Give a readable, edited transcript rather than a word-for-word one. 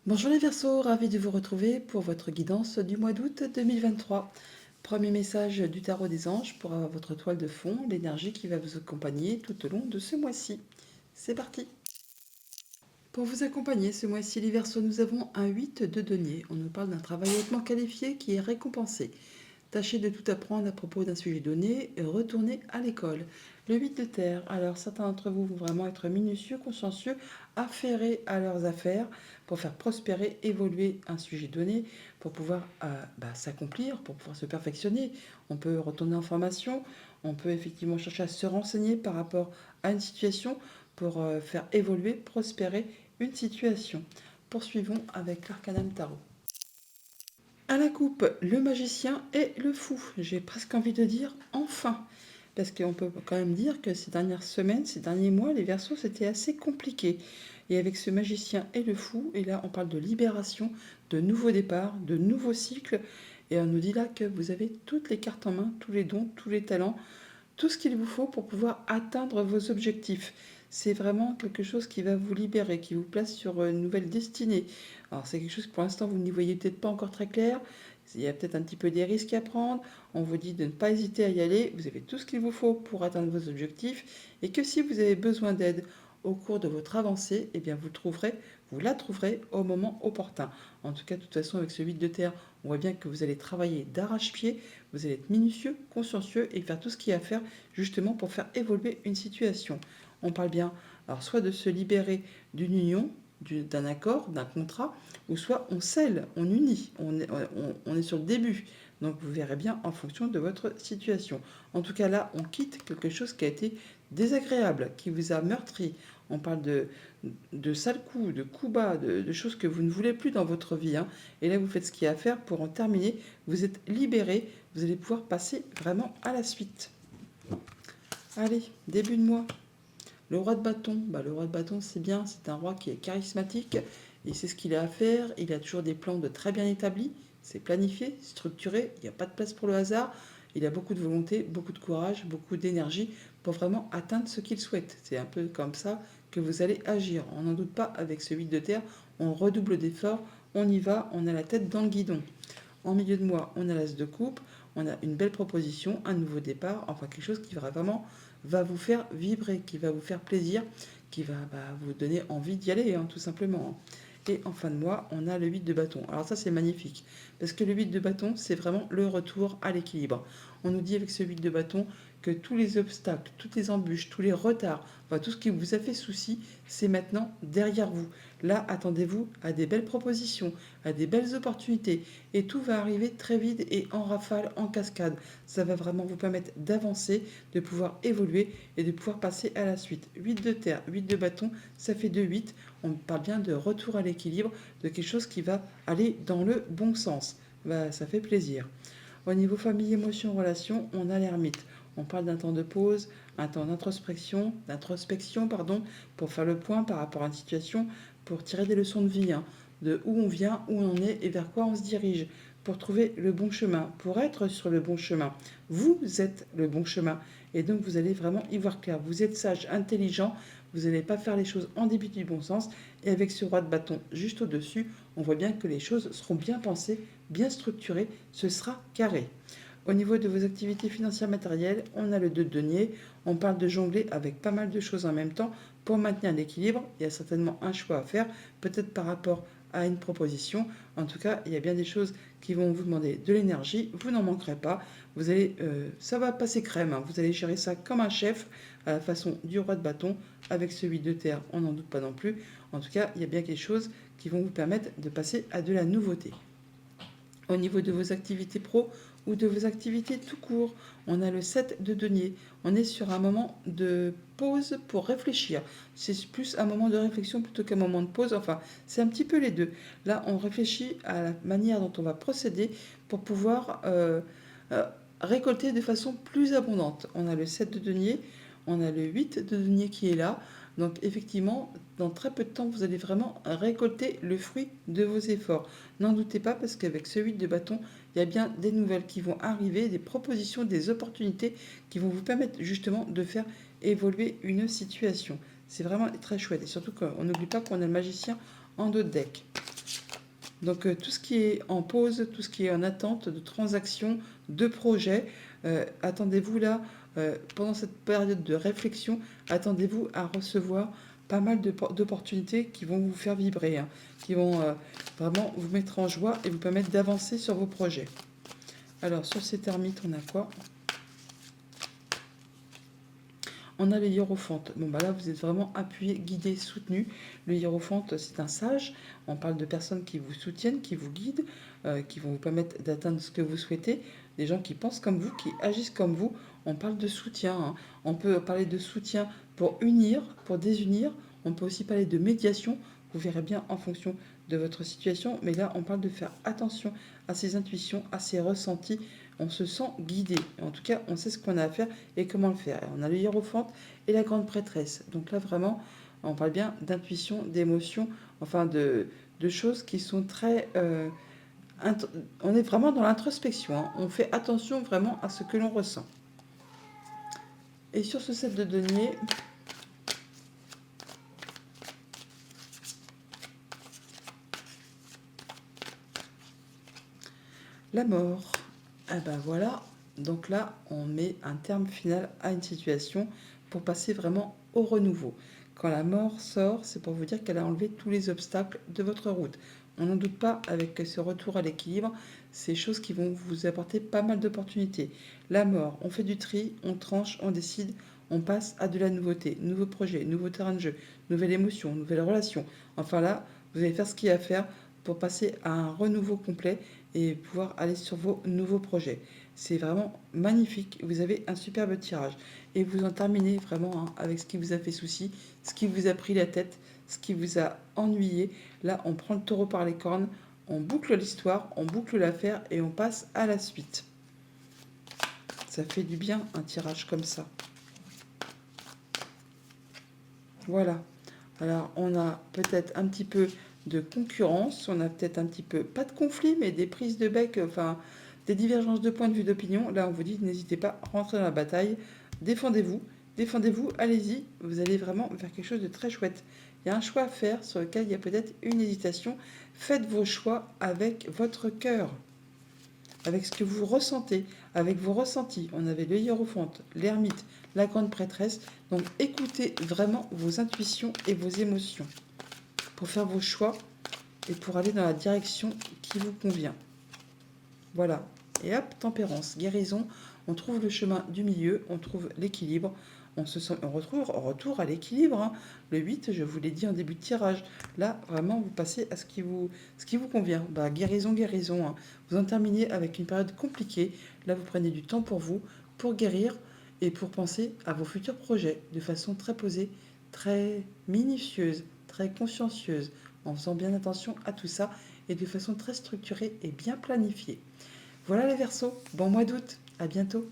Bonjour les Verseaux, ravi de vous retrouver pour votre guidance du mois d'août 2023. Premier message du tarot des anges pour votre toile de fond, l'énergie qui va vous accompagner tout au long de ce mois-ci. C'est parti. Pour vous accompagner ce mois-ci les Verseaux, nous avons un 8 de denier. On nous parle d'un travail hautement qualifié qui est récompensé. Tâchez de tout apprendre à propos d'un sujet donné et retournez à l'école. Le 8 de terre, alors certains d'entre vous vont vraiment être minutieux, consciencieux, affairés à leurs affaires pour faire prospérer, évoluer un sujet donné, pour pouvoir s'accomplir, pour pouvoir se perfectionner. On peut retourner en formation, on peut effectivement chercher à se renseigner par rapport à une situation pour faire évoluer, prospérer une situation. Poursuivons avec l'Arcanum Tarot. À la coupe, le magicien et le fou. J'ai presque envie de dire enfin. Parce qu'on peut quand même dire que ces dernières semaines, ces derniers mois, les Verseaux, c'était assez compliqué. Et avec ce magicien et le fou, et là on parle de libération, de nouveaux départs, de nouveaux cycles. Et on nous dit là que vous avez toutes les cartes en main, tous les dons, tous les talents, tout ce qu'il vous faut pour pouvoir atteindre vos objectifs. C'est vraiment quelque chose qui va vous libérer, qui vous place sur une nouvelle destinée. Alors c'est quelque chose que pour l'instant vous n'y voyez peut-être pas encore très clair. Il y a peut-être un petit peu des risques à prendre. On vous dit de ne pas hésiter à y aller. Vous avez tout ce qu'il vous faut pour atteindre vos objectifs. Et que si vous avez besoin d'aide au cours de votre avancée, eh bien vous la trouverez au moment opportun. En tout cas, de toute façon, avec ce 8 de terre, on voit bien que vous allez travailler d'arrache-pied, vous allez être minutieux, consciencieux et faire tout ce qu'il y a à faire justement pour faire évoluer une situation. On parle bien, alors soit de se libérer d'une union, d'un accord, d'un contrat, ou soit on scelle, on unit, on est sur le début. Donc vous verrez bien en fonction de votre situation. En tout cas là, on quitte quelque chose qui a été désagréable, qui vous a meurtri. On parle de sales coups, de coups bas, de choses que vous ne voulez plus dans votre vie. Hein. Et là, vous faites ce qu'il y a à faire pour en terminer. Vous êtes libéré, vous allez pouvoir passer vraiment à la suite. Allez, début de mois. Le roi de bâton, le roi de bâton c'est bien, c'est un roi qui est charismatique, il sait ce qu'il a à faire, il a toujours des plans de très bien établis, c'est planifié, structuré, il n'y a pas de place pour le hasard, il a beaucoup de volonté, beaucoup de courage, beaucoup d'énergie pour vraiment atteindre ce qu'il souhaite. C'est un peu comme ça que vous allez agir, on n'en doute pas, avec ce 8 de terre, on redouble d'efforts, on y va, on a la tête dans le guidon. En milieu de mois, on a l'as de coupe, on a une belle proposition, un nouveau départ, enfin quelque chose qui vraiment va vous faire vibrer, qui va vous faire plaisir, qui va vous donner envie d'y aller, hein, tout simplement. Et en fin de mois, on a le 8 de bâton. Alors ça, c'est magnifique, parce que le 8 de bâton, c'est vraiment le retour à l'équilibre. On nous dit avec ce 8 de bâton que tous les obstacles, toutes les embûches, tous les retards, enfin tout ce qui vous a fait souci, c'est maintenant derrière vous. Là, attendez-vous à des belles propositions, à des belles opportunités, et tout va arriver très vite et en rafale, en cascade. Ça va vraiment vous permettre d'avancer, de pouvoir évoluer et de pouvoir passer à la suite. 8 de terre, 8 de bâton, ça fait 2-8. On parle bien de retour à l'équilibre, de quelque chose qui va aller dans le bon sens. Ça fait plaisir. Au niveau famille, émotion, relation, on a l'ermite. On parle d'un temps de pause, un temps d'introspection, pour faire le point par rapport à une situation, pour tirer des leçons de vie, hein, de où on vient, où on en est et vers quoi on se dirige, pour trouver le bon chemin, pour être sur le bon chemin. Vous êtes le bon chemin et donc vous allez vraiment y voir clair. Vous êtes sage, intelligent, vous n'allez pas faire les choses en début du bon sens et avec ce roi de bâton juste au-dessus, on voit bien que les choses seront bien pensées, bien structurées, ce sera carré. Au niveau de vos activités financières matérielles, on a le 2 de denier. On parle de jongler avec pas mal de choses en même temps pour maintenir l'équilibre. Il y a certainement un choix à faire, peut-être par rapport à une proposition. En tout cas, il y a bien des choses qui vont vous demander de l'énergie. Vous n'en manquerez pas. Vous allez, ça va passer crème. Hein. Vous allez gérer ça comme un chef, à la façon du roi de bâton. Avec ce 8 de terre, on n'en doute pas non plus. En tout cas, il y a bien quelque chose qui vont vous permettre de passer à de la nouveauté. Au niveau de vos activités pro ou de vos activités tout court, on a le 7 de denier. On est sur un moment de pause pour réfléchir. C'est plus un moment de réflexion plutôt qu'un moment de pause. Enfin, c'est un petit peu les deux. Là, on réfléchit à la manière dont on va procéder pour pouvoir récolter de façon plus abondante. On a le 7 de denier, on a le 8 de denier qui est là. Donc effectivement, dans très peu de temps, vous allez vraiment récolter le fruit de vos efforts. N'en doutez pas parce qu'avec ce 8 de bâton, il y a bien des nouvelles qui vont arriver, des propositions, des opportunités qui vont vous permettre justement de faire évoluer une situation. C'est vraiment très chouette et surtout qu'on n'oublie pas qu'on a le magicien en dos de deck. Donc tout ce qui est en pause, tout ce qui est en attente de transactions, de projets, attendez-vous là, pendant cette période de réflexion, attendez-vous à recevoir pas mal d'opportunités qui vont vous faire vibrer, hein, qui vont vraiment vous mettre en joie et vous permettre d'avancer sur vos projets. Alors sur ces termites, on a quoi? On a le hiérophante. Bon, bah là, vous êtes vraiment appuyé, guidé, soutenu. Le hiérophante, c'est un sage. On parle de personnes qui vous soutiennent, qui vous guident, qui vont vous permettre d'atteindre ce que vous souhaitez. Des gens qui pensent comme vous, qui agissent comme vous. On parle de soutien, hein. On peut parler de soutien pour unir, pour désunir. On peut aussi parler de médiation. Vous verrez bien en fonction de votre situation. Mais là, on parle de faire attention à ses intuitions, à ses ressentis. On se sent guidé. En tout cas, on sait ce qu'on a à faire et comment le faire. On a le hiérophante et la grande prêtresse. Donc là, vraiment, on parle bien d'intuition, d'émotion, enfin de choses qui sont très... on est vraiment dans l'introspection, hein. On fait attention vraiment à ce que l'on ressent. Et sur ce set de deniers, la mort. Ah ben voilà, donc là, on met un terme final à une situation pour passer vraiment au renouveau. Quand la mort sort, c'est pour vous dire qu'elle a enlevé tous les obstacles de votre route. On n'en doute pas, avec ce retour à l'équilibre, c'est choses qui vont vous apporter pas mal d'opportunités. La mort, on fait du tri, on tranche, on décide, on passe à de la nouveauté, nouveau projet, nouveau terrain de jeu, nouvelle émotion, nouvelle relation. Enfin là, vous allez faire ce qu'il y a à faire pour passer à un renouveau complet et pouvoir aller sur vos nouveaux projets. C'est vraiment magnifique. Vous avez un superbe tirage. Et vous en terminez vraiment, hein, avec ce qui vous a fait souci, ce qui vous a pris la tête, ce qui vous a ennuyé. Là, on prend le taureau par les cornes, on boucle l'histoire, on boucle l'affaire et on passe à la suite. Ça fait du bien, un tirage comme ça. Voilà. Alors, on a peut-être un petit peu de concurrence, on a peut-être un petit peu, pas de conflit, mais des prises de bec, enfin, des divergences de points de vue d'opinion. Là, on vous dit, n'hésitez pas, rentrez dans la bataille, défendez-vous, défendez-vous, allez-y, vous allez vraiment faire quelque chose de très chouette. Il y a un choix à faire sur lequel il y a peut-être une hésitation. Faites vos choix avec votre cœur, avec ce que vous ressentez, avec vos ressentis. On avait le hiérophante, l'ermite, la grande prêtresse. Donc écoutez vraiment vos intuitions et vos émotions pour faire vos choix et pour aller dans la direction qui vous convient. Voilà. Et hop, tempérance, guérison, on trouve le chemin du milieu, on trouve l'équilibre, on retrouve retour à l'équilibre, hein. Le 8, je vous l'ai dit en début de tirage. Là, vraiment, vous passez à ce qui vous convient. Bah, guérison, guérison, hein. Vous en terminez avec une période compliquée. Là, vous prenez du temps pour vous, pour guérir et pour penser à vos futurs projets de façon très posée, très minutieuse, très consciencieuse, en faisant bien attention à tout ça et de façon très structurée et bien planifiée. Voilà les Verseaux, bon mois d'août, à bientôt.